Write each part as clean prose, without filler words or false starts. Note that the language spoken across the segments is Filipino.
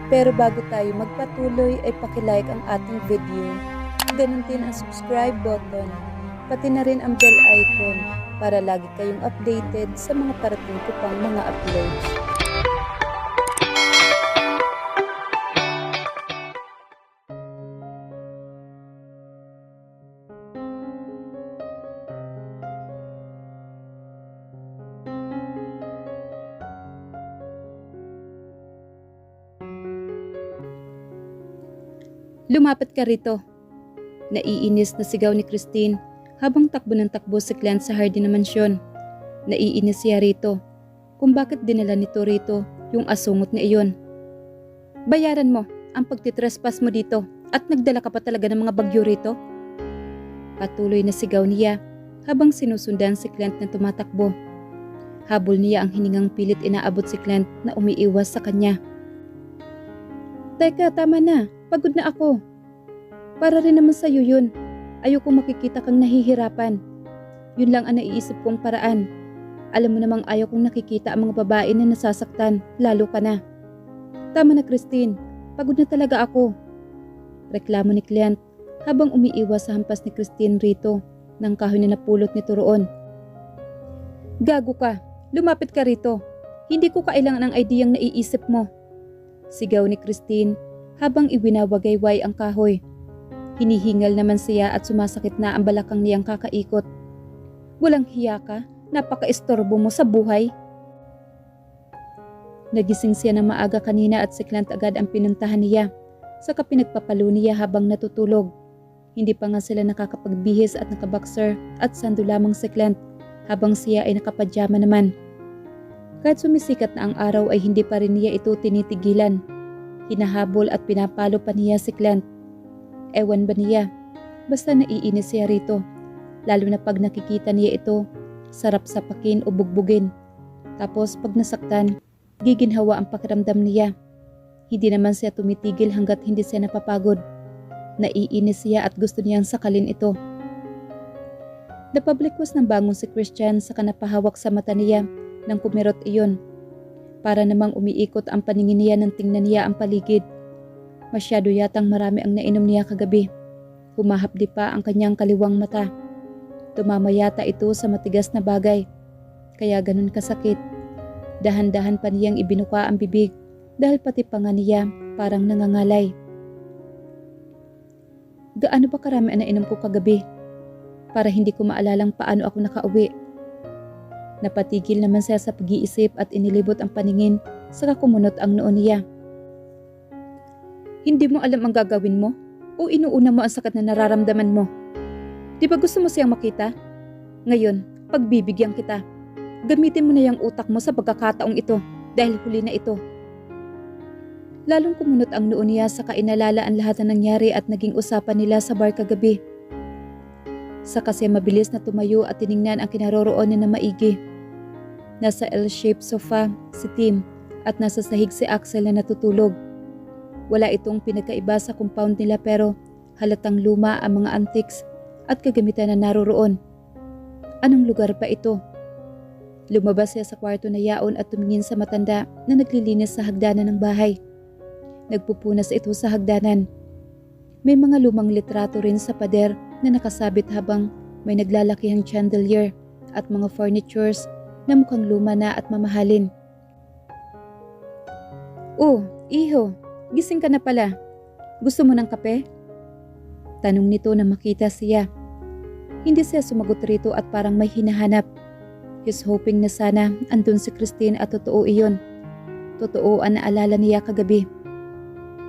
Pero bago tayo magpatuloy ay pakilike ang ating video. Ganun din ang subscribe button, pati na rin ang bell icon para lagi kayong updated sa mga parating ko pang mga uploads. Lumapit ka rito. Naiinis na sigaw ni Christine habang takbo ng takbo si Clint sa Hardy na mansyon. Naiinis siya rito kung bakit dinala nito rito yung asungot na iyon. Bayaran mo ang pagtitrespass mo dito at nagdala ka pa talaga ng mga bagyo rito. Patuloy na sigaw niya habang sinusundan si Clint na tumatakbo. Habol niya ang hiningang pilit inaabot si Clint na umiiwas sa kanya. Teka, tama na. Pagod na ako. Para rin naman sa'yo yun. Ayoko makikita kang nahihirapan. Yun lang ang naiisip kong paraan. Alam mo namang ayaw kong nakikita ang mga babae na nasasaktan, lalo ka na. Tama na, Christine. Pagod na talaga ako. Reklamo ni Clint habang umiiwas sa hampas ni Christine rito ng kahoy na napulot nito roon. Gago ka. Lumapit ka rito. Hindi ko kailangan ng ideyang naiisip mo. Sigaw ni Christine habang iwinawagayway ang kahoy. Hinihingal naman siya at sumasakit na ang balakang niyang kakaikot. Walang hiya ka, napaka-istorbo mo sa buhay. Nagising siya ng maaga kanina at si Clint agad ang pinuntahan niya. Saka pinagpapalo niya habang natutulog. Hindi pa nga sila nakakapagbihis at nakaboxer at sando lamang si Clint habang siya ay nakapajama naman. Kahit sumisikat na ang araw ay hindi pa rin niya ito tinitigilan. Hinahabol at pinapalo pa niya si Clint. Ewan ba niya? Basta naiinis siya rito. Lalo na pag nakikita niya ito, sarap sapakin o bugbugin. Tapos pag nasaktan, giginhawa ang pakiramdam niya. Hindi naman siya tumitigil hanggat hindi siya napapagod. Naiinis siya at gusto niyang sakalin ito. Napablikwas ng bangon si Christian sa kanapahawak sa mata niya nang kumirot iyon. Para namang umiikot ang paningin niya nang tingnan niya ang paligid. Masyado yatang marami ang nainom niya kagabi. Humahapdi pa ang kanyang kaliwang mata. Tumama yata ito sa matigas na bagay. Kaya ganun kasakit. Dahan-dahan pa niyang ibinuka ang bibig dahil pati panga niya parang nangangalay. Gaano ba karami ang nainom ko kagabi? Para hindi ko maalalang paano ako nakauwi. Napatigil naman siya sa pag-iisip at inilibot ang paningin saka kumunot ang noo niya. Hindi mo alam ang gagawin mo o inuuna mo ang sakit na nararamdaman mo? Di ba gusto mo siyang makita? Ngayon, pagbibigyan kita. Gamitin mo na yung utak mo sa pagkakataong ito dahil huli na ito. Lalong kumunot ang noo niya saka inalala ang lahat na nangyari at naging usapan nila sa bar kagabi. Saka siya mabilis na tumayo at tiningnan ang kinaroroonan na maigi. Nasa L-shaped sofa si Tim at nasa sahig si Axel na natutulog. Wala itong pinagkaiba sa compound nila pero halatang luma ang mga antiques at kagamitan na naroroon. Anong lugar pa ito? Lumabas siya sa kwarto na yaon at tumingin sa matanda na naglilinis sa hagdanan ng bahay. Nagpupunas ito sa hagdanan. May mga lumang litrato rin sa pader na nakasabit habang may naglalakihang chandelier at mga furnitures na mukhang luma na at mamahalin. Oh, iho, gising ka na pala. Gusto mo ng kape? Tanong nito na makita siya. Hindi siya sumagot rito at parang may hinahanap. He's hoping na sana andun si Christine at totoo iyon. Totoo ang naalala niya kagabi.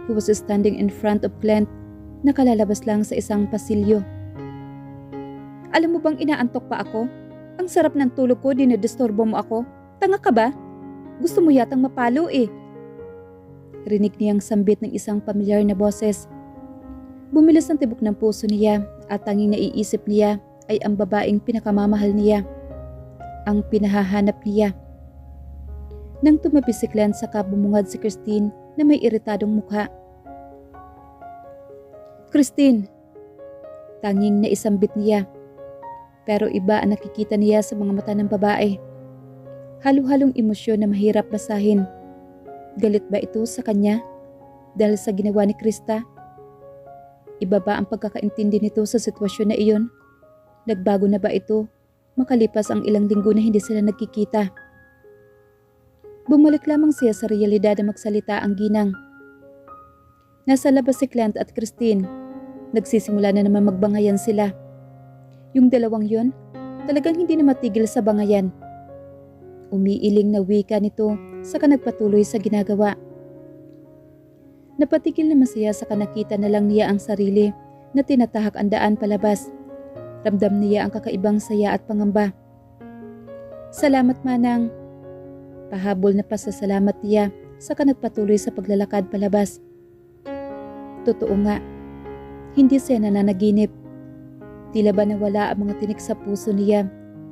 He was standing in front of Clint, nakalalabas lang sa isang pasilyo. Alam mo bang inaantok pa ako? Ang sarap ng tulog ko, dinidisturbo mo ako. Tanga ka ba? Gusto mo yatang mapalo eh. Rinig niyang sambit ng isang pamilyar na boses. Bumilis ang tibok ng puso niya at tanging naiisip niya ay ang babaeng pinakamamahal niya. Ang pinahahanap niya. Nang tumabi si Clint saka bumungad si Christine na may iritadong mukha. Christine! Tanging naisambit niya. Pero iba ang nakikita niya sa mga mata ng babae. Halo-halong emosyon na mahirap basahin. Galit ba ito sa kanya? dahil sa ginawa ni Krista? Iba ba ang pagkakaintindi nito sa sitwasyon na iyon? Nagbago na ba ito makalipas ang ilang linggo na hindi sila nagkikita? Bumalik lamang siya sa realidad na magsalita ang ginang. Nasa labas si Clint at Christine. Nagsisimula na naman magbangayan sila. Yung dalawang yon, talagang hindi na matigil sa bangayan. Umiiling na wika nito saka nagpatuloy sa ginagawa. Napatigil naman siya sa nakita na lang niya ang sarili na tinatahak ang daan palabas. Ramdam niya ang kakaibang saya at pangamba. Salamat manang. Pahabol na pasasalamat niya saka nagpatuloy sa paglalakad palabas. Totoo nga, hindi siya nananaginip. Tila ba nawala ang mga tinik sa puso niya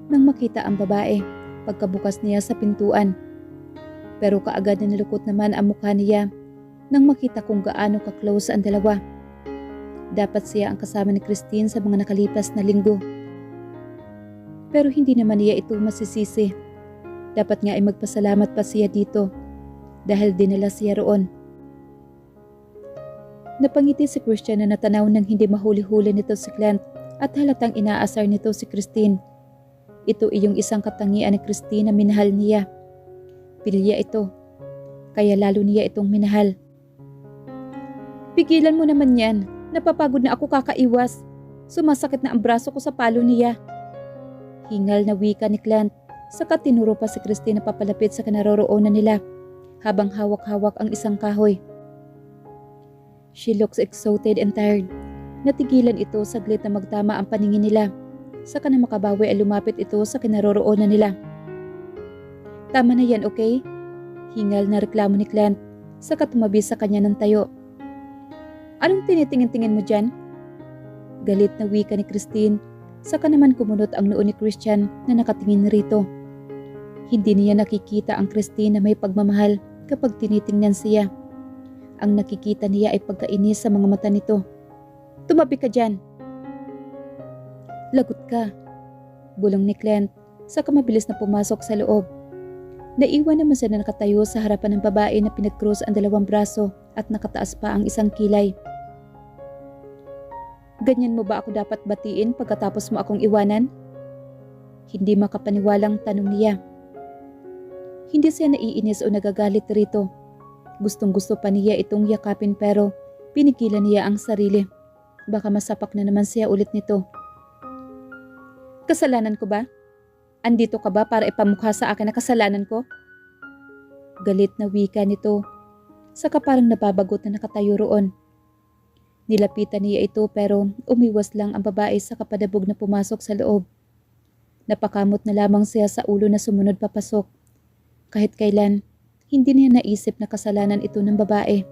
nang makita ang babae pagkabukas niya sa pintuan. Pero kaagad na nilukot naman ang mukha niya nang makita kung gaano ka-close ang dalawa. Dapat siya ang kasama ni Christine sa mga nakalipas na linggo. Pero hindi naman niya ito masisisi. Dapat nga ay magpasalamat pa siya dito dahil dinala siya roon. Napangiti si Christian na natanaw ng hindi mahuli-huli nito si Clint at halatang inaasar nito si Christine. Ito iyong isang katangian ni Christine na minahal niya. Pilya ito, kaya lalo niya itong minahal. Pigilan mo naman yan. Napapagod na ako kakaiwas. Sumasakit na ang braso ko sa palo niya. Hingal na wika ni Clint, saka tinuro pa si Christine na papalapit sa kinaroroonan nila habang hawak-hawak ang isang kahoy. She looks exhausted and tired. Natigilan ito saglit na magtama ang paningin nila. Saka na makabawi ay lumapit ito sa kinaroroonan nila. Tama na yan, okay? Hingal na reklamo ni Clint, saka tumabi sa kanya ng tayo. Anong tinitingin-tingin mo dyan? Galit na wika ni Christine, saka naman kumunot ang noo ni Christian na nakatingin rito. Hindi niya nakikita ang Christine na may pagmamahal kapag tinitingnan siya. Ang nakikita niya ay pagkainis sa mga mata nito. Tumabi ka dyan! Lagot ka! Bulong ni Clint, saka mabilis na pumasok sa loob. Naiwan naman siya na nakatayo sa harapan ng babae na pinag-cross ang dalawang braso at nakataas pa ang isang kilay. Ganyan mo ba ako dapat batiin pagkatapos mo akong iwanan? Hindi makapaniwalang tanong niya. Hindi siya naiinis o nagagalit rito. Gustong-gusto pa niya itong yakapin pero pinigilan niya ang sarili. Baka masapak na naman siya ulit nito. Kasalanan ko ba? Andito ka ba para ipamukha sa akin na kasalanan ko? Galit na wika nito, saka parang nababagot na nakatayo roon. Nilapitan niya ito pero umiwas lang ang babae sa kapadabog na pumasok sa loob. Napakamot na lamang siya sa ulo na sumunod papasok. Kahit kailan, hindi niya naisip na kasalanan ito ng babae.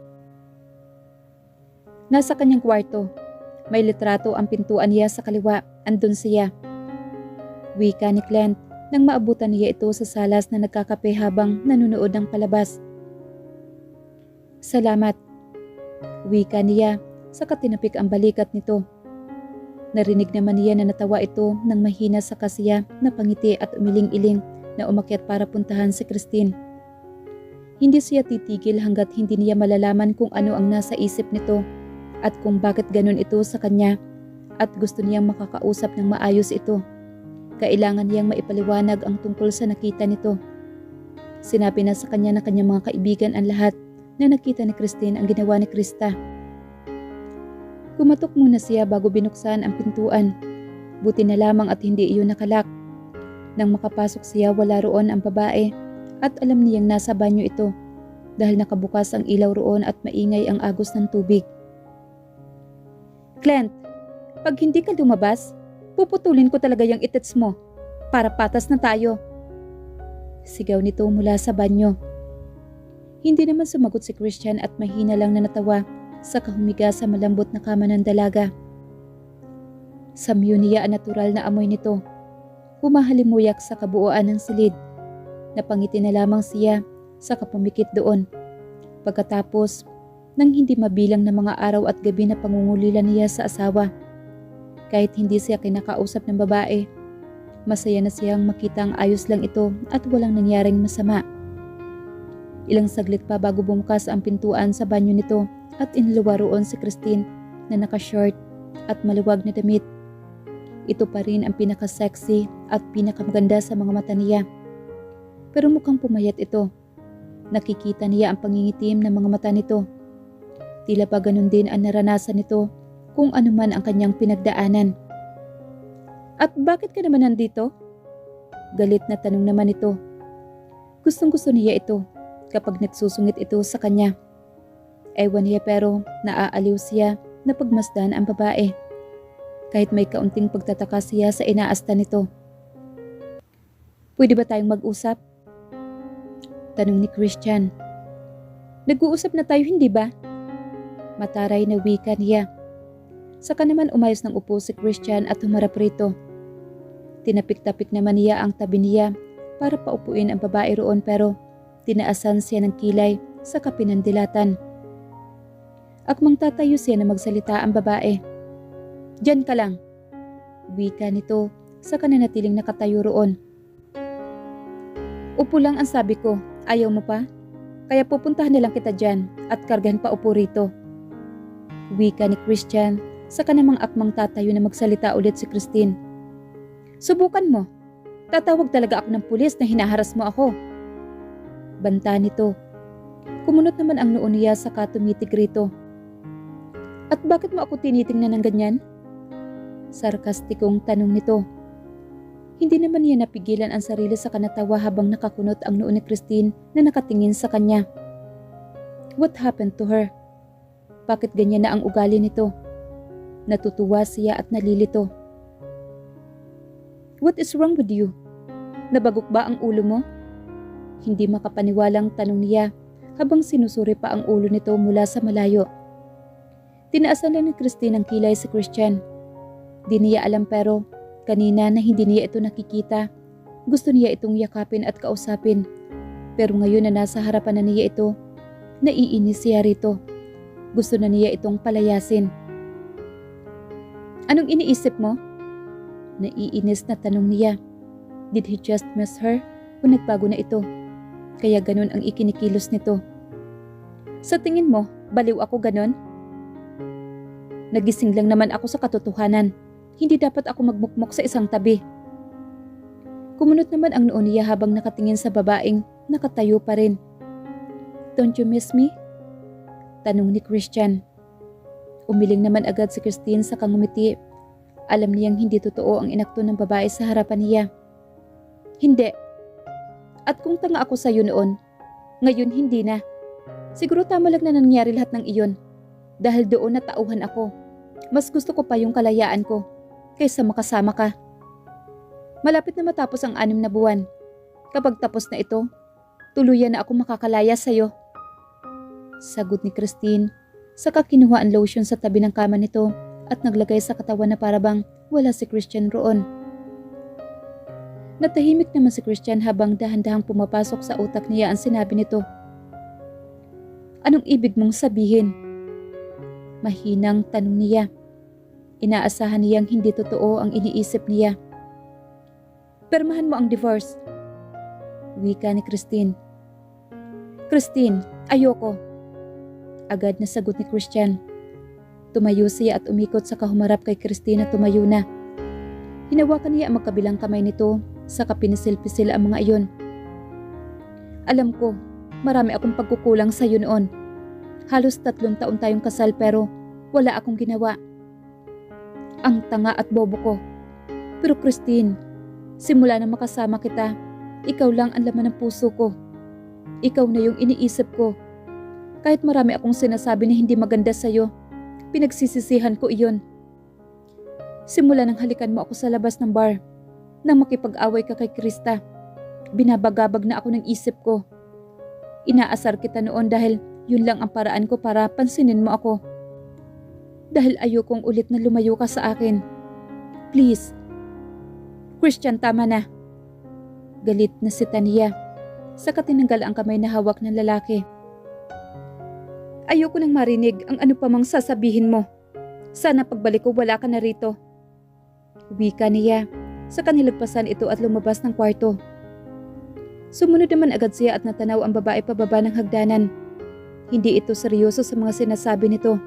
Nasa kanyang kwarto, may litrato ang pintuan niya sa kaliwa, andun siya. Wika ni Clint nang maabutan niya ito sa salas na nagkakape habang nanunood ng palabas. Salamat. Wika niya, saka tinapik ang balikat nito. Narinig naman niya na natawa ito nang mahina sa kasiya na pangiti at umiling-iling na umakyat para puntahan si Christine. Hindi siya titigil hanggat hindi niya malalaman kung ano ang nasa isip nito at kung bakit ganun ito sa kanya at gusto niyang makakausap ng maayos ito. Kailangan niyang maipaliwanag ang tungkol sa nakita nito. Sinabi na sa kanya ng kanyang mga kaibigan ang lahat na nakita ni Christine ang ginawa ni Krista. Kumatok muna siya bago binuksan ang pintuan. Buti na lamang at hindi iyon nakalak. Nang makapasok siya, wala roon ang babae at alam niyang nasa banyo ito dahil nakabukas ang ilaw roon at maingay ang agos ng tubig. Clint, pag hindi ka lumabas, puputulin ko talaga yung itits mo para patas na tayo. Sigaw nito mula sa banyo. Hindi naman sumagot si Christian at mahina lang na natawa sa kahumiga sa malambot na kama ng dalaga. Samyo niya ang natural na amoy nito. Humahalimuyak sa kabuuan ng silid. Napangiti na lamang siya sa kapumikit doon. Pagkatapos, nang hindi mabilang na mga araw at gabi na pangungulilan niya sa asawa. Kahit hindi siya kinakausap ng babae, masaya na siyang makitang ayos lang ito at walang nangyaring masama. Ilang saglit pa bago bumukas ang pintuan sa banyo nito at inluwa roon si Christine na naka-short at maluwag na damit. Ito pa rin ang pinaka-sexy at pinakamaganda sa mga mata niya. Pero mukhang pumayat ito. Nakikita niya ang pangingitim ng mga mata nito. Tila ba ganun din ang naranasan nito kung ano man ang kanyang pinagdaanan. At bakit ka naman nandito? Galit na tanong naman ito. Gustong-gusto niya ito kapag nagsusungit ito sa kanya. Ewan niya pero naaaliw siya na pagmasdan ang babae. Kahit may kaunting pagtataka siya sa inaasta nito. Pwede ba tayong mag-usap? Tanong ni Christian. Nag-uusap na tayo, hindi ba? Mataray na wika niya. Saka naman umayos ng upo si Christian at humarap rito. Tinapik-tapik naman niya ang tabi niya para paupuin ang babae roon pero tinaasan siya ng kilay sa kapinandilatan. Akmang tatayo siya na magsalita ang babae. Diyan ka lang. Wika nito sa kananatiling nakatayo roon. Upo lang ang sabi ko, ayaw mo pa? Kaya pupuntahan na lang kita dyan at kargahan pa upo rito. Wika ni Christian sa kanamang akmang tatayo na magsalita ulit si Christine. Subukan mo. Tatawag talaga ako ng pulis na hinaharas mo ako. Banta nito. Kumunot naman ang noo niya saka tumitig rito. At bakit mo ako tinitingnan ng ganyan? Sarkastikong tanong nito. Hindi naman niya napigilan ang sarili sa kanatawa habang nakakunot ang noo ni Christine na nakatingin sa kanya. What happened to her? Bakit ganyan na ang ugali nito? Natutuwa siya at nalilito. What is wrong with you? Nabagok ba ang ulo mo? Hindi makapaniwalang tanong niya habang sinusuri pa ang ulo nito mula sa malayo. Tinaasan lang ni Christine ang kilay si Christian. Di niya alam pero kanina na hindi niya ito nakikita. Gusto niya itong yakapin at kausapin. Pero ngayon na nasa harapan na niya ito, naiinis siya rito. Gusto na niya itong palayasin. Anong iniisip mo? Naiinis na tanong niya. Did he just miss her? O nagbago na ito? Kaya ganun ang ikinikilos nito. Sa tingin mo, baliw ako ganon? Nagising lang naman ako sa katotohanan. Hindi dapat ako magmukmok sa isang tabi. Kumunot naman ang noo niya habang nakatingin sa babaeng nakatayo pa rin. Don't you miss me? Tanong ni Christian. Umiling naman agad si Christine sa kangumiti. Alam niyang hindi totoo ang inakto ng babae sa harapan niya. Hindi. At kung tanga ako sa iyo noon, ngayon hindi na. Siguro tama lang na nangyari lahat ng iyon. Dahil doon natauhan ako. Mas gusto ko pa yung kalayaan ko kaysa makasama ka. Malapit na matapos ang 6 na buwan. Kapag tapos na ito, tuluyan na ako makakalaya sa'yo. Sagot ni Christine, saka kinuha ang lotion sa tabi ng kama nito at naglagay sa katawan na parabang wala si Christian roon. Natahimik naman si Christian habang dahan-dahang pumapasok sa utak niya ang sinabi nito. Anong ibig mong sabihin? Mahinang tanong niya. Inaasahan niyang hindi totoo ang iniisip niya. Permahan mo ang divorce. Wika ni Christine. Christine, ayoko. Agad na sagot ni Christian. Tumayo siya at umikot sa kahumarap kay Christine na tumayo na. Hinawakan niya ang magkabilang kamay nito saka pinisil-pisil ang mga iyon. Alam ko, marami akong pagkukulang sa iyo noon. Halos 3 taon tayong kasal pero wala akong ginawa. Ang tanga at bobo ko. Pero Christine, simula na makasama kita, ikaw lang ang laman ng puso ko. Ikaw na yung iniisip ko. Kahit marami akong sinasabi na hindi maganda sa'yo, pinagsisisihan ko iyon. Simula nang halikan mo ako sa labas ng bar, nang makipag-away ka kay Krista, binabagabag na ako ng isip ko. Inaasar kita noon dahil yun lang ang paraan ko para pansinin mo ako. Dahil ayokong ulit na lumayo ka sa akin. Please. Christian, tama na. Galit na si Tania. Saka tinanggal ang kamay na hawak ng lalaki. Ayoko nang marinig ang ano pa mang sasabihin mo. Sana pagbalik ko wala ka na rito. Wika niya. Saka nilagpasan ito at lumabas ng kwarto. Sumunod naman agad siya at natanaw ang babae pababa ng hagdanan. Hindi ito seryoso sa mga sinasabi nito.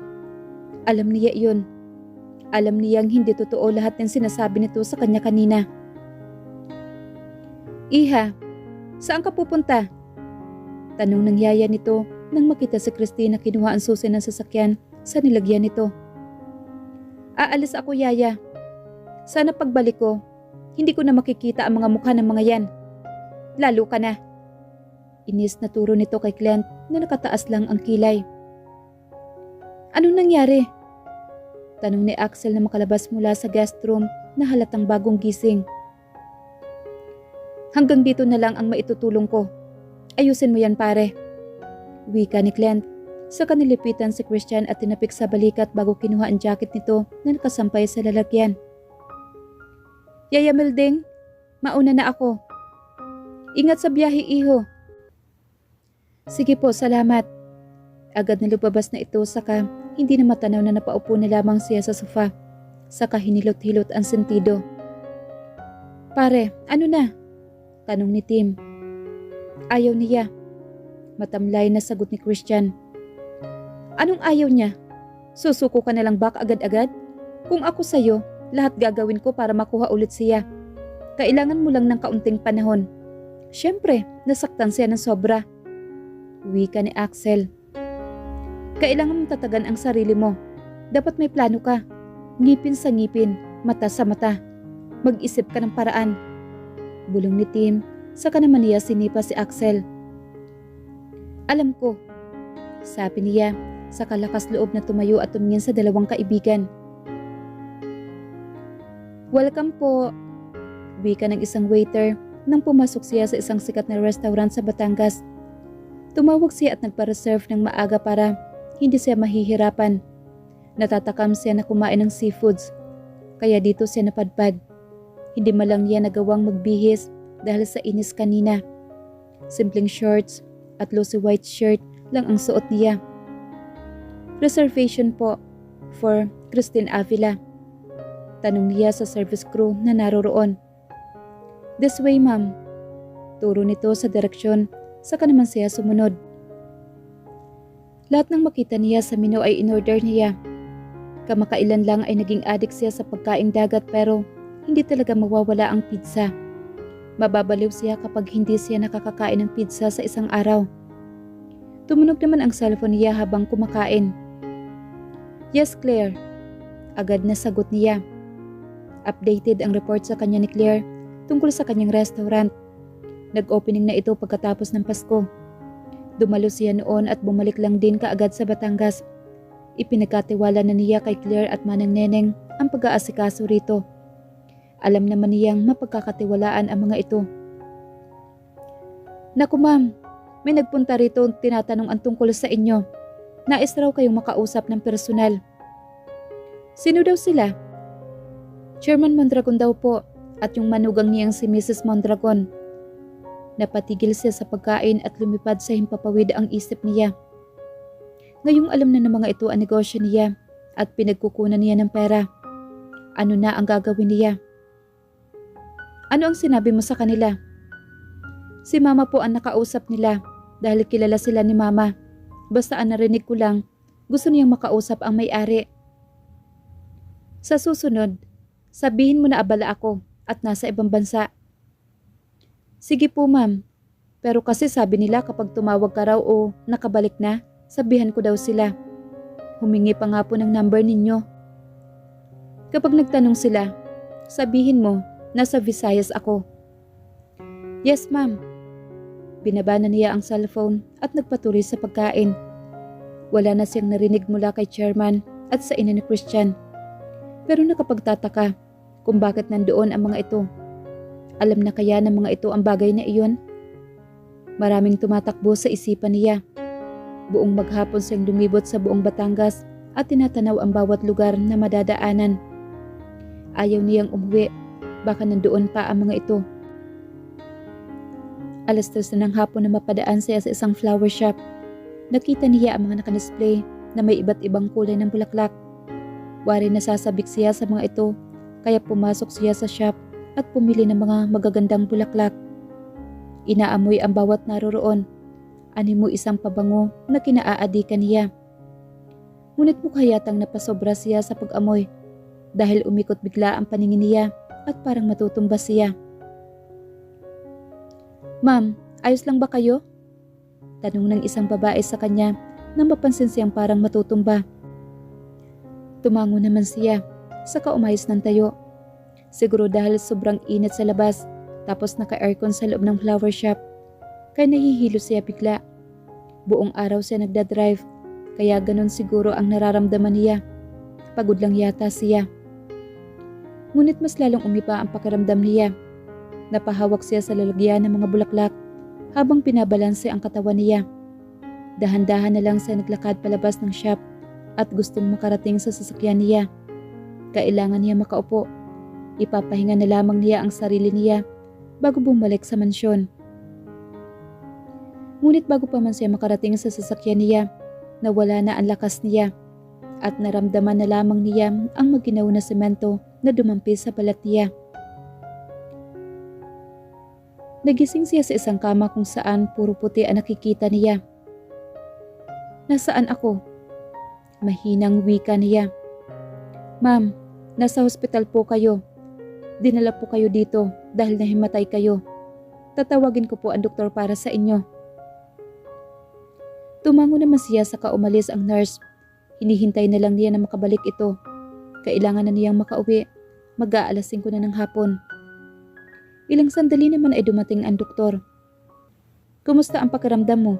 Alam niya iyon. Alam niyang hindi totoo lahat ng sinasabi nito sa kanya kanina. Iha, saan ka pupunta? Tanong ng yaya nito nang makita si Christine na kinuha ang susi ng sasakyan sa nilagyan nito. Aalis ako, yaya. Sana pagbalik ko, hindi ko na makikita ang mga mukha ng mga yan. Lalo ka na. Inis na turo nito kay Clint na nakataas lang ang kilay. Anong nangyari? Tanong ni Axel na makalabas mula sa guest room na halatang bagong gising. Hanggang dito na lang ang maitutulong ko. Ayusin mo yan, pare. Wika ni Clint. Saka nilipitan si Christian at tinapik sa balikat bago kinuha ang jacket nito na nakasampay sa lalagyan. Yaya Milding, mauna na ako. Ingat sa biyahe, iho. Sige po, salamat. Agad na lumabas na ito saka hindi na matanaw na napaupo na lamang siya sa sofa. Saka hinilot-hilot ang sentido. Pare, ano na? Tanong ni Tim. Ayaw niya. Matamlay na sagot ni Christian. Anong ayaw niya? Susuko ka na lang back agad-agad? Kung ako sa'yo, lahat gagawin ko para makuha ulit siya. Kailangan mo lang ng kaunting panahon. Siyempre, nasaktan siya ng sobra. Wika ni Axel. Kailangan mong tatagan ang sarili mo. Dapat may plano ka. Ngipin sa ngipin, mata sa mata. Mag-isip ka ng paraan. Bulong ni Tim, saka naman niya sinipa si Axel. Alam ko, sabi niya, saka lakas loob na tumayo at tumingin sa dalawang kaibigan. Welcome po, wika ng isang waiter nang pumasok siya sa isang sikat na restaurant sa Batangas. Tumawag siya at nagpa-reserve ng maaga para hindi siya mahihirapan. Natatakam siya na kumain ng seafoods, kaya dito siya napadpad. Hindi malang niya nagawang magbihis dahil sa inis kanina. Simpleng shorts at loosey white shirt lang ang suot niya. Reservation po for Christine Avila. Tanong niya sa service crew na naroroon. This way, ma'am. Turo nito sa direksyon, saka naman siya sumunod. Lahat ng makita niya sa menu ay in-order niya. Kamakailan lang ay naging addict siya sa pagkaing dagat pero hindi talaga mawawala ang pizza. Mababaliw siya kapag hindi siya nakakakain ng pizza sa isang araw. Tumunog naman ang cellphone niya habang kumakain. Yes, Claire. Agad na sagot niya. Updated ang report sa kanya ni Claire tungkol sa kanyang restaurant. Nag-opening na ito pagkatapos ng Pasko. Dumalo siya noon at bumalik lang din kaagad sa Batangas. Ipinagkatiwala na niya kay Claire at Manang Neneng ang pag-aasikaso rito. Alam naman niyang mapagkakatiwalaan ang mga ito. Naku ma'am, may nagpunta rito tinatanong ang tungkol sa inyo. Nais raw kayong makausap ng personal. Sino daw sila? Chairman Mondragon daw po at yung manugang niyang si Mrs. Mondragon. Napatigil siya sa pagkain at lumipad sa himpapawid ang isip niya. Ngayong alam na ng mga ito ang negosyo niya at pinagkukunan niya ng pera. Ano na ang gagawin niya? Ano ang sinabi mo sa kanila? Si Mama po ang nakausap nila dahil kilala sila ni Mama. Basta ang narinig ko lang, gusto niyang makausap ang may-ari. Sa susunod, sabihin mo na abala ako at nasa ibang bansa. Sige po ma'am, pero kasi sabi nila kapag tumawag ka raw o nakabalik na, sabihan ko daw sila. Humingi pa nga po ng number ninyo. Kapag nagtanong sila, sabihin mo, nasa Visayas ako. Yes ma'am. Binaba na niya ang cellphone at nagpatuloy sa pagkain. Wala na siyang narinig mula kay chairman at sa ina ni Christian. Pero nakapagtataka kung bakit nandoon ang mga ito. Alam na kaya ng mga ito ang bagay na iyon? Maraming tumatakbo sa isipan niya. Buong maghapon siyang lumibot sa buong Batangas at tinatanaw ang bawat lugar na madadaanan. Ayaw niyang umuwi, baka nandoon pa ang mga ito. Alas 3 na ng hapon na mapadaan siya sa isang flower shop. Nakita niya ang mga nakadisplay na may iba't ibang kulay ng bulaklak. Wari nasasabik siya sa mga ito, kaya pumasok siya sa shop at pumili ng mga magagandang bulaklak. Inaamoy ang bawat naroroon. Ani mo isang pabango na kinaaadikan niya. Ngunit mukha yatang napasobra siya sa pag-amoy dahil umikot bigla ang paningin niya at parang matutumba siya. "Ma'am, ayos lang ba kayo?" Tanong ng isang babae sa kanya nang mapansin siyang parang matutumba. Tumango naman siya, saka umayos ng tayo. Siguro dahil sobrang init sa labas tapos naka-aircon sa loob ng flower shop, kaya nahihilo siya bigla. Buong araw siya nagdadrive, kaya ganun siguro ang nararamdaman niya. Pagod lang yata siya. Ngunit mas lalong umipa ang pakiramdam niya. Napahawak siya sa lalagyan ng mga bulaklak habang pinabalanse ang katawan niya. Dahan-dahan na lang siya naglakad palabas ng shop at gustong makarating sa sasakyan niya. Kailangan niya makaupo. Ipapahinga na lamang niya ang sarili niya bago bumalik sa mansyon. Ngunit bago pa man siya makarating sa sasakyan niya, nawala na ang lakas niya at naramdaman na lamang niya ang maginaw na semento na dumampi sa balat niya. Nagising siya sa isang kama kung saan puro puti ang nakikita niya. "Nasaan ako?" Mahinang wika niya. "Ma'am, nasa hospital po kayo. Dinala po kayo dito dahil nahimatay kayo. Tatawagin ko po ang doktor para sa inyo." Tumango naman siya saka umalis ang nurse. Hinihintay na lang niya na makabalik ito. Kailangan na niyang makauwi. Mag-aalas 5 na ng hapon. Ilang sandali naman ay dumating ang doktor. "Kumusta ang pakiramdam mo?"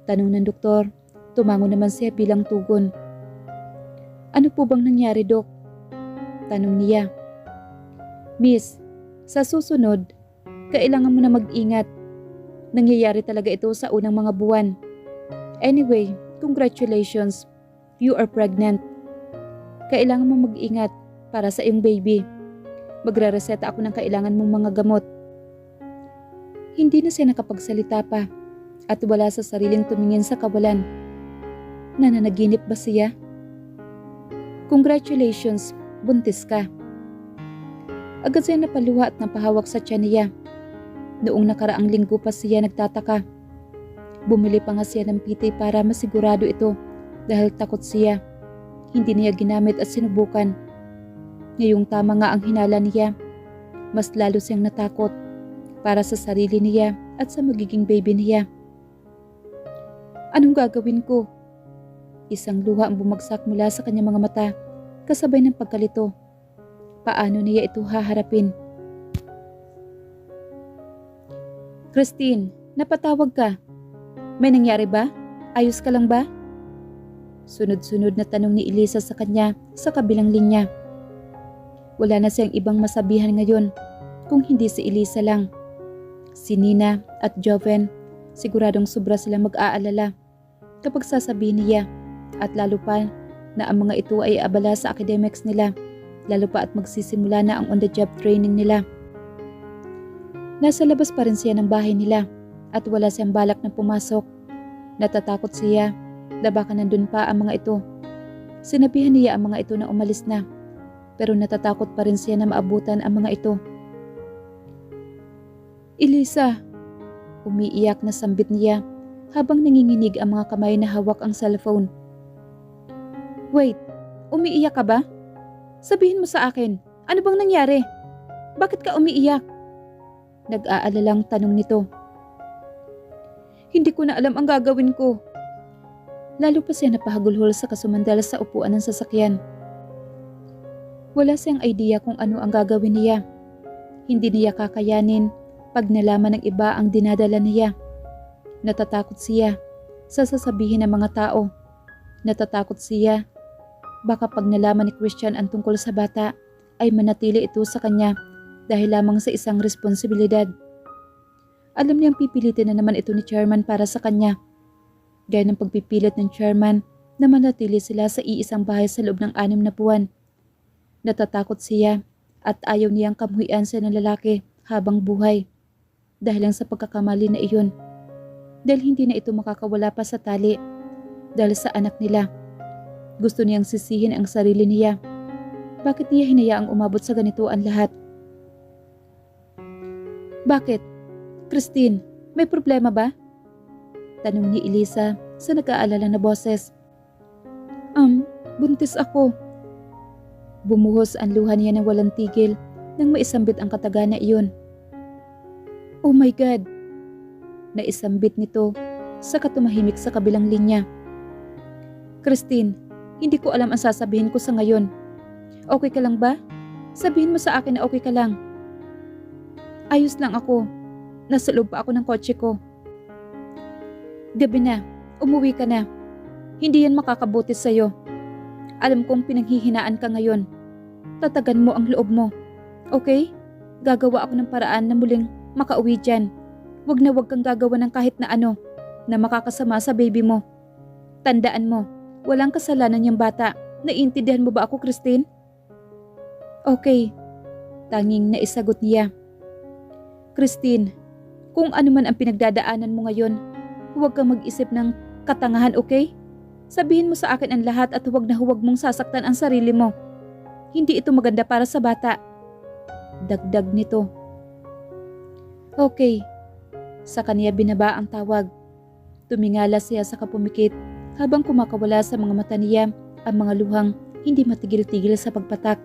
Tanong ng doktor. Tumango naman siya bilang tugon. "Ano po bang nangyari, Dok?" Tanong niya. "Miss, sa susunod, kailangan mo na mag-ingat. Nangyayari talaga ito sa unang mga buwan. Anyway, congratulations. You are pregnant. Kailangan mo mag-ingat para sa iyong baby. Magre-reseta ako ng kailangan mong mga gamot." Hindi na siya nakapagsalita pa at wala sa sariling tumingin sa kawalan. Nananaginip ba siya? "Congratulations, buntis ka." Agad siya napaluha at napahawak sa tiyan niya. Noong nakaraang linggo pa siya nagtataka. Bumili pa nga siya ng PT para masigurado ito dahil takot siya. Hindi niya ginamit at sinubukan. Ngayong tama nga ang hinala niya, mas lalo siyang natakot para sa sarili niya at sa magiging baby niya. "Anong gagawin ko?" Isang luha ang bumagsak mula sa kanyang mga mata kasabay ng pagkalito. Paano niya ito haharapin? "Christine, napatawag ka. May nangyari ba? Ayos ka lang ba?" Sunod-sunod na tanong ni Elisa sa kanya sa kabilang linya. Wala na siyang ibang masabihan ngayon kung hindi si Elisa lang. Si Nina at Joven, siguradong sobra silang mag-aalala kapag sasabihin niya, at lalo pa na ang mga ito ay abala sa academics nila, lalo pa at magsisimula na ang on-the-job training nila. Nasa labas pa rin siya ng bahay nila at wala siyang balak na pumasok. Natatakot siya na baka nandun pa ang mga ito. Sinabihan niya ang mga ito na umalis na, pero natatakot pa rin siya na maabutan ang mga ito. "Elisa!" Umiiyak na sambit niya habang nanginginig ang mga kamay na hawak ang cellphone. "Wait, umiiyak ka ba? Sabihin mo sa akin, ano bang nangyari? Bakit ka umiiyak?" Nag-aalalang tanong nito. "Hindi ko na alam ang gagawin ko." Lalo pa siya napahagulhol sa kasumandal sa upuan ng sasakyan. Wala siyang idea kung ano ang gagawin niya. Hindi niya kakayanin pag nalaman ng iba ang dinadala niya. Natatakot siya sa sasabihin ng mga tao. Natatakot siya baka pag nalaman ni Christian ang tungkol sa bata ay manatili ito sa kanya dahil lamang sa isang responsibilidad. Alam niyang pipilitin na naman ito ni Chairman para sa kanya. Gaya ng pagpipilit ng Chairman na manatili sila sa iisang bahay sa loob ng 6 na buwan. Natatakot siya at ayaw niyang kamuhian siya ng lalaki habang buhay dahil lang sa pagkakamali na iyon. Dahil hindi na ito makakawala pa sa tali dahil sa anak nila. Gusto niyang sisihin ang sarili niya. Bakit niya hinayaang umabot sa ganito ang lahat? "Bakit? Christine, may problema ba?" Tanong ni Elisa sa nag-aalala na boses. Buntis ako. Bumuhos ang luha niya ng walang tigil nang maisambit ang kataga na iyon. Oh my God! Naisambit nito sa katumahimik sa kabilang linya. Christine, hindi ko alam ang sasabihin ko sa ngayon. Okay ka lang ba? Sabihin mo sa akin na okay ka lang. Ayos lang ako. Nasa loob pa ako ng kotse ko. Gabi na, umuwi ka na. Hindi yan makakabuti sa'yo. Alam kong pinanghihinaan ka ngayon. Tatagan mo ang loob mo. Okay? Gagawa ako ng paraan na muling makauwi dyan. Wag na wag kang gagawa ng kahit na ano na makakasama sa baby mo. Tandaan mo, walang kasalanan yung bata. Naiintindihan mo ba ako, Christine? Okay. Tanging naisagot niya. Christine, kung ano man ang pinagdadaanan mo ngayon, huwag kang mag-isip ng katangahan, okay? Sabihin mo sa akin ang lahat at huwag na huwag mong sasaktan ang sarili mo. Hindi ito maganda para sa bata. Dagdag nito. Okay. Sa kanya binaba ang tawag. Tumingala siya sa kapumikit habang kumakawala sa mga mata niya ang mga luhang hindi matigil-tigil sa pagpatak.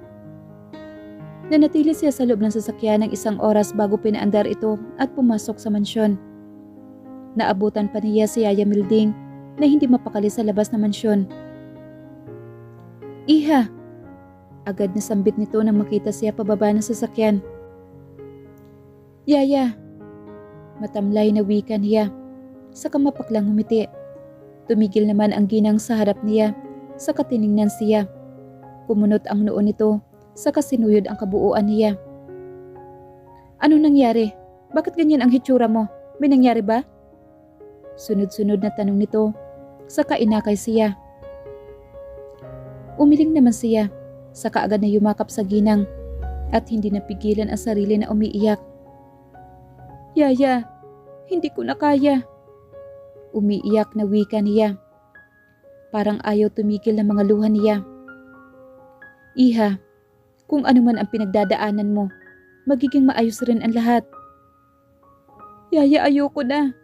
Nanatili siya sa loob ng sasakyan ng 1 oras bago pinaandar ito at pumasok sa mansyon. Naabutan pa niya si Yaya Milding na hindi mapakali sa labas ng mansyon. Iha! Agad na sambit nito nang makita siya pababa ng sasakyan. Yaya! Matamlay na wika niya. Saka mapaklang humiti. Tumigil naman ang ginang sa harap niya. Saka tiningnan siya. Kumunot ang noo nito. Saka sinuyod ang kabuuan niya. Ano nangyari? Bakit ganyan ang hitsura mo? May nangyari ba? Sunod-sunod na tanong nito. Saka inakay siya. Umiling naman siya. Saka agad na yumakap sa ginang. At hindi napigilan ang sarili na umiiyak. Yaya, hindi ko na kaya. Umiiyak na wika niya. Parang ayaw tumigil ng mga luha niya. Iha, kung ano man ang pinagdadaanan mo, magiging maayos rin ang lahat. Yaya, ayoko na.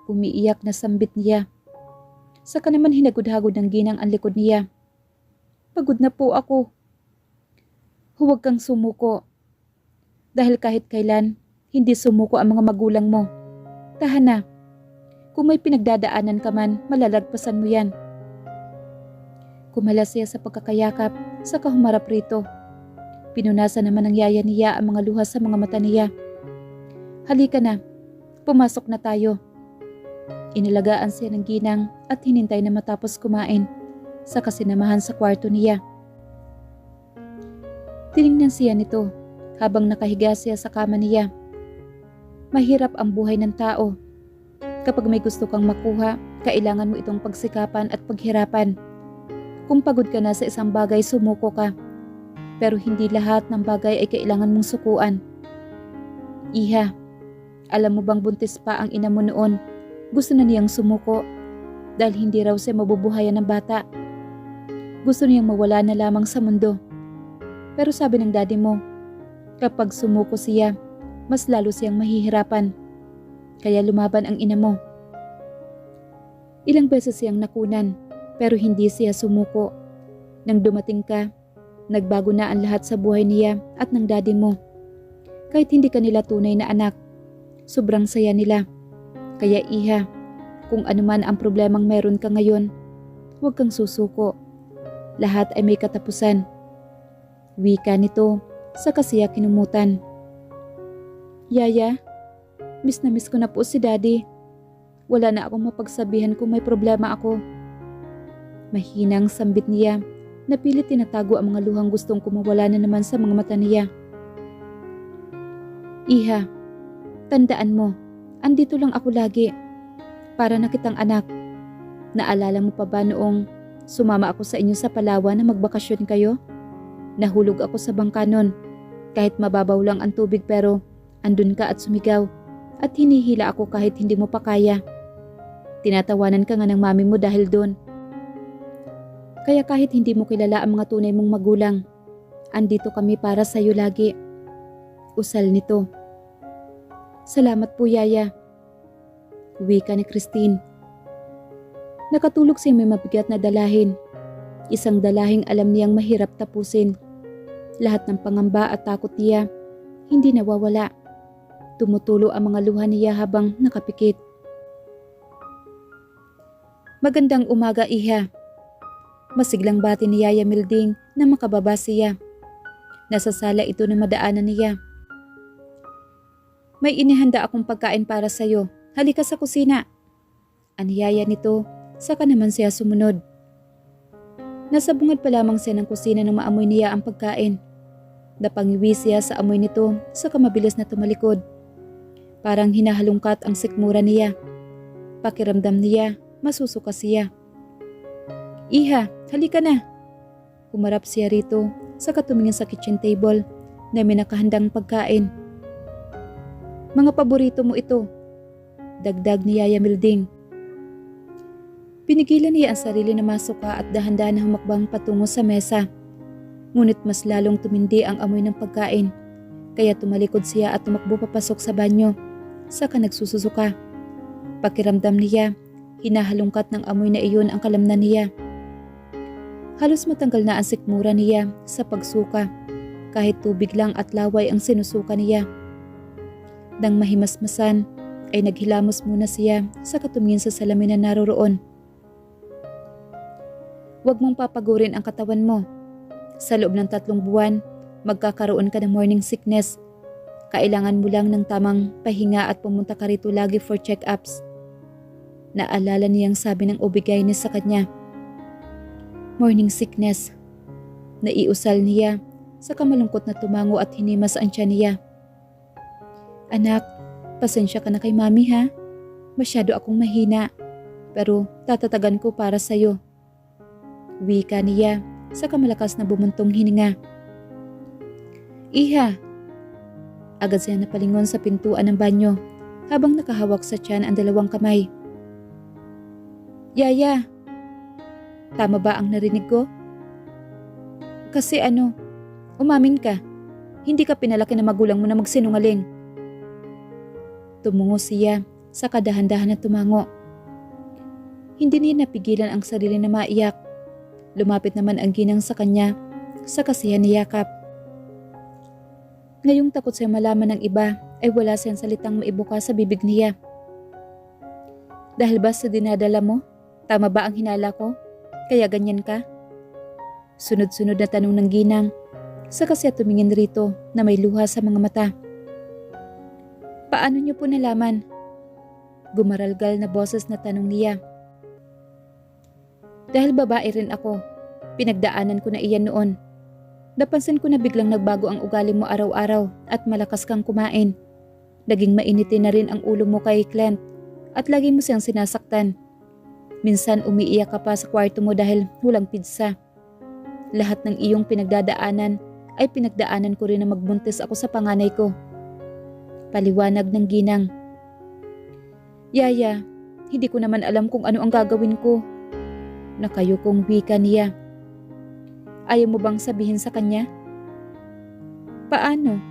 Umiiyak na sambit niya. Saka naman hinagod-hagod ng ginang ang likod niya. Pagod na po ako. Huwag kang sumuko. Dahil kahit kailan, hindi sumuko ang mga magulang mo. Tahan na. Kung may pinagdadaanan ka man, malalagpasan mo yan. Kumala siya sa pagkakayakap, saka humarap rito. Pinunasan naman ng yaya niya ang mga luha sa mga mata niya. Halika na, pumasok na tayo. Inilagaan siya ng ginang at hinintay na matapos kumain, saka sinamahan sa kwarto niya. Tiningnan siya nito habang nakahiga siya sa kama niya. Mahirap ang buhay ng tao. Kapag may gusto kang makuha, kailangan mo itong pagsikapan at paghirapan. Kung pagod ka na sa isang bagay, sumuko ka. Pero hindi lahat ng bagay ay kailangan mong sukuan. Iha, alam mo bang buntis pa ang ina mo noon? Gusto na niyang sumuko dahil hindi raw siya mabubuhayan ng bata. Gusto niyang mawala na lamang sa mundo. Pero sabi ng daddy mo, kapag sumuko siya, mas lalo siyang mahihirapan. Kaya lumaban ang ina mo. Ilang beses siyang nakunan pero hindi siya sumuko. Nang dumating ka, nagbago na ang lahat sa buhay niya at ng daddy mo. Kahit hindi ka nila tunay na anak, sobrang saya nila. Kaya iha, kung ano man ang problemang meron ka ngayon, huwag kang susuko. Lahat ay may katapusan. Wika nito sa kasiya kinumutan. Yaya, miss na miss ko na po si daddy. Wala na akong mapagsabihan kung may problema ako. Mahinang sambit niya na pilit tinatago ang mga luhang gustong kumawala na naman sa mga mata niya. Iha, tandaan mo, andito lang ako lagi. Para na kitang anak. Naalala mo pa ba noong sumama ako sa inyo sa Palawan na magbakasyon kayo? Nahulog ako sa bangka nun. Kahit mababaw lang ang tubig pero andun ka at sumigaw. At hinihila ako kahit hindi mo pa kaya. Tinatawanan ka nga ng mami mo dahil doon. Kaya kahit hindi mo kilala ang mga tunay mong magulang, andito kami para sa iyo lagi. Usal nito. Salamat po, Yaya. Wika ni Christine. Nakatulog siyang may mabigat na dalahin. Isang dalahing alam niyang mahirap tapusin. Lahat ng pangamba at takot niya, hindi nawawala. Tumutulo ang mga luha niya habang nakapikit. Magandang umaga, Iha. Masiglang bati ni Yaya Milding na makababa siya. Nasa sala ito na madaanan niya. May inihanda akong pagkain para sa'yo. Halika sa kusina. Aniyaya nito, saka naman siya sumunod. Nasa bungad pa lamang siya ng kusina nang maamoy niya ang pagkain. Napangiwi siya sa amoy nito, saka mabilis na tumalikod. Parang hinahalungkat ang sikmura niya. Pakiramdam niya, masusuka siya. Iha, halika na. Humarap siya rito, saka tumingin sa kitchen table na may nakahandang pagkain. Mga paborito mo ito, dagdag ni Yaya Milding. Pinigilan niya ang sarili na masuka at dahan-dahan na humakbang patungo sa mesa. Ngunit mas lalong tumindi ang amoy ng pagkain, kaya tumalikod siya at tumakbo papasok sa banyo, saka nagsususuka. Pakiramdam niya, hinahalungkat ng amoy na iyon ang kalamnan niya. Halos matanggal na ang sikmura niya sa pagsuka, kahit tubig lang at laway ang sinusuka niya. Nang mahimasmasan, ay naghilamos muna siya sa katumingin sa salamin na naroroon. Huwag mong papagurin ang katawan mo. Sa loob ng 3 buwan, magkakaroon ka ng morning sickness. Kailangan mo lang ng tamang pahinga at pumunta ka rito lagi for check-ups. Naalala niyang sabi ng OB-GYN sa kanya. Morning sickness. Naiusal niya, saka malungkot na tumango at hinimas ang tiyan niya. Anak, pasensya ka na kay mami ha. Masyado akong mahina, pero tatatagan ko para sa'yo. Wika niya, saka malakas na bumuntong hininga. Iha! Agad siya napalingon sa pintuan ng banyo habang nakahawak sa tiyan ang 2 kamay. Yaya! Tama ba ang narinig ko? Kasi umamin ka. Hindi ka pinalaki ng magulang mo na magsinungaling. Tumungo siya, saka dahan-dahan na tumango. Hindi niya napigilan ang sarili na maiyak. Lumapit naman ang ginang sa kanya, saka siya niyakap. Ngayong takot siya malaman ng iba, ay wala siyang salitang maibuka sa bibig niya. Dahil ba sa dinadala mo? Tama ba ang hinala ko? Kaya ganyan ka? Sunod-sunod na tanong ng ginang, saka siya tumingin rito na may luha sa mga mata. Paano niyo po nalaman? Gumaralgal na boses na tanong niya. Dahil babae rin ako, pinagdaanan ko na iyan noon. Napansin ko na biglang nagbago ang ugali mo araw-araw at malakas kang kumain. Naging mainitin na rin ang ulo mo kay Clint at lagi mo siyang sinasaktan. Minsan umiiyak ka pa sa kwarto mo dahil walang pizza. Lahat ng iyong pinagdadaanan ay pinagdaanan ko rin na magbuntis ako sa panganay ko. Paliwanag ng ginang. Yaya, hindi ko naman alam kung ano ang gagawin ko. Nakayukong wika niya. Ayaw mo bang sabihin sa kanya? Paano?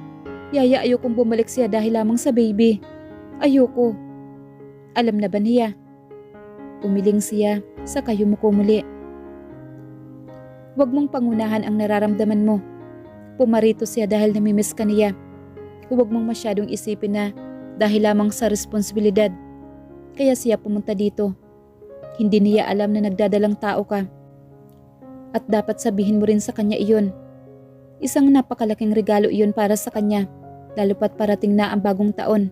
Yaya, ayokong bumalik siya dahil lamang sa baby. Ayoko. Alam na ba niya? Umiling siya, saka yumuko muli. Huwag mong pangunahan ang nararamdaman mo. Pumarito siya dahil namimiss ka niya. Huwag mong masyadong isipin na dahil lamang sa responsibilidad. Kaya siya pumunta dito. Hindi niya alam na nagdadalang tao ka. At dapat sabihin mo rin sa kanya iyon. Isang napakalaking regalo iyon para sa kanya, lalo pat parating na ang bagong taon.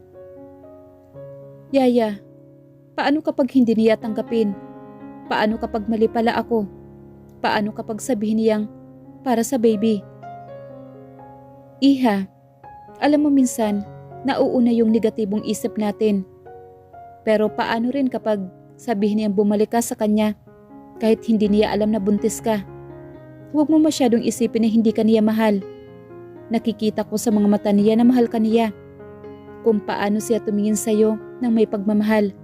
Yaya, paano kapag hindi niya tanggapin? Paano kapag mali pala ako? Paano kapag sabihin niyang para sa baby? Iha, alam mo minsan, nauuna yung negatibong isip natin. Pero paano rin kapag sabihin niyang bumalik ka sa kanya kahit hindi niya alam na buntis ka? Huwag mo masyadong isipin na hindi ka niya mahal. Nakikita ko sa mga mata niya na mahal ka niya. Kung paano siya tumingin sa'yo ng may pagmamahal.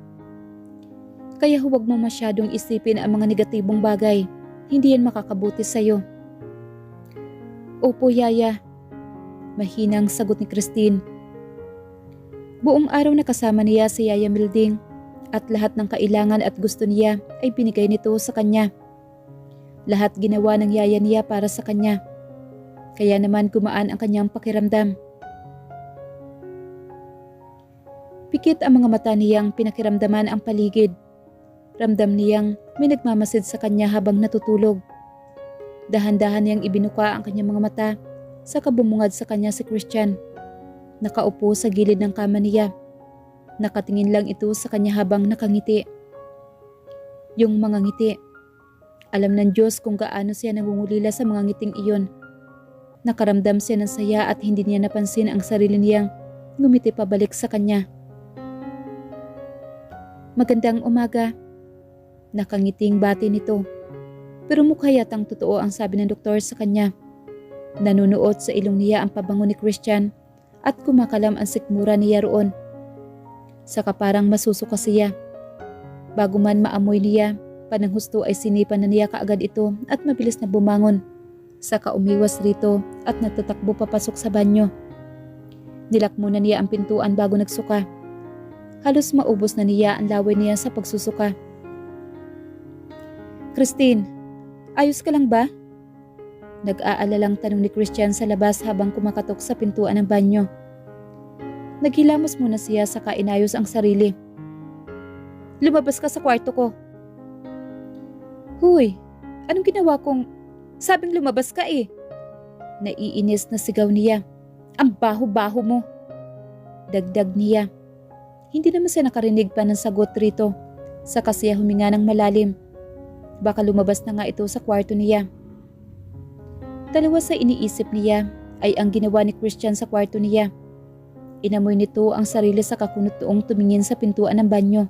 Kaya huwag mo masyadong isipin ang mga negatibong bagay. Hindi yan makakabuti sa'yo. Opo, Yaya. Mahinang sagot ni Christine. Buong araw na kasama niya si Yaya Milding At lahat ng kailangan at gusto niya ay binigay nito sa kanya. Lahat ginawa ng yaya niya para sa kanya. Kaya naman gumaan ang kanyang pakiramdam. Pikit ang mga mata niyang pinakiramdaman ang paligid. Ramdam niyang may nagmamasid sa kanya habang natutulog. Dahan-dahan niyang ibinuka ang kanyang mga mata, saka bumungad sa kanya si Christian. Nakaupo sa gilid ng kama niya. Nakatingin lang ito sa kanya habang nakangiti. Yung mga ngiti. Alam ng Diyos kung gaano siya nangungulila sa mga ngiting iyon. Nakaramdam siya ng saya at hindi niya napansin ang sarili niyang ngumiti pabalik sa kanya. Magandang umaga. Nakangiting bati nito. Pero mukha yatang totoo ang sabi ng doktor sa kanya. Nanunuot sa ilong niya ang pabango ni Christian at kumakalam ang sikmura niya roon. Saka parang masusuka siya. Bago man maamoy niya, pananghusto ay sinipan na niya kaagad ito at mabilis na bumangon. Saka umiwas rito at natatakbo papasok sa banyo. Nilak muna niya ang pintuan bago nagsuka. Halos maubos na niya ang laway niya sa pagsusuka. Christine, ayos ka lang ba? Nag-aalalang tanong ni Christian sa labas habang kumakatok sa pintuan ng banyo. Naghilamos muna siya saka inayos ang sarili. Lumabas ka sa kwarto ko. Huy, anong ginawa kong... Sabing lumabas ka eh. Naiinis na sigaw niya. Ang baho-baho mo. Dagdag niya. Hindi naman siya nakarinig pa ng sagot rito. Saka siya huminga ng malalim. Baka lumabas na nga ito sa kwarto niya. Dalawa sa iniisip niya ay ang ginawa ni Christian sa kwarto niya. Inamoy nito ang sarili sa kakunot noong tumingin sa pintuan ng banyo.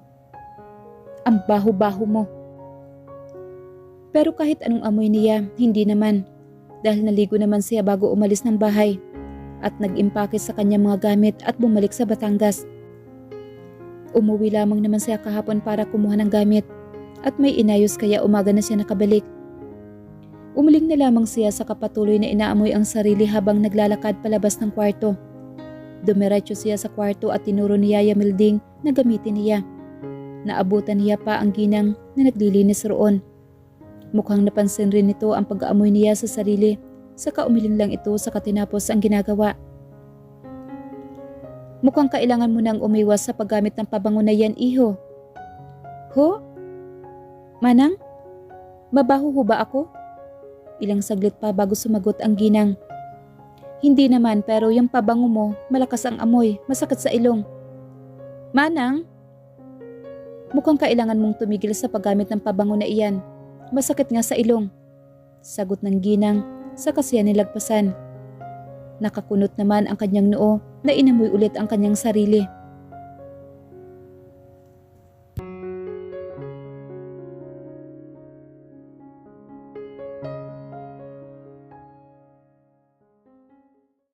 Ang baho-baho mo. Pero kahit anong amoy niya, hindi naman. Dahil naligo naman siya bago umalis ng bahay. At nag-impake sa kanyang mga gamit at bumalik sa Batangas. Umuwi lamang naman siya kahapon para kumuha ng gamit. At may inayos kaya umaga na siya nakabalik. Umiling na lamang siya sa kapatuloy na inaamoy ang sarili habang naglalakad palabas ng kwarto. Dumiretso siya sa kwarto at tinuro ni Yaya Milding na gamitin niya. Naabutan niya pa ang ginang na naglilinis roon. Mukhang napansin rin nito ang pag-aamoy niya sa sarili, saka umiling lang ito sa katinapos ang ginagawa. Mukhang kailangan mo nang umiwas sa paggamit ng pabango na yan, iho. Ho? Manang? Mabaho ho ba ako? Ilang saglit pa bago sumagot ang ginang. Hindi naman, pero yung pabango mo, malakas ang amoy, masakit sa ilong. Manang? Mukhang kailangan mong tumigil sa paggamit ng pabango na iyan. Masakit nga sa ilong. Sagot ng ginang, saka siya nilagpasan. Nakakunot naman ang kanyang noo na inamoy ulit ang kanyang sarili.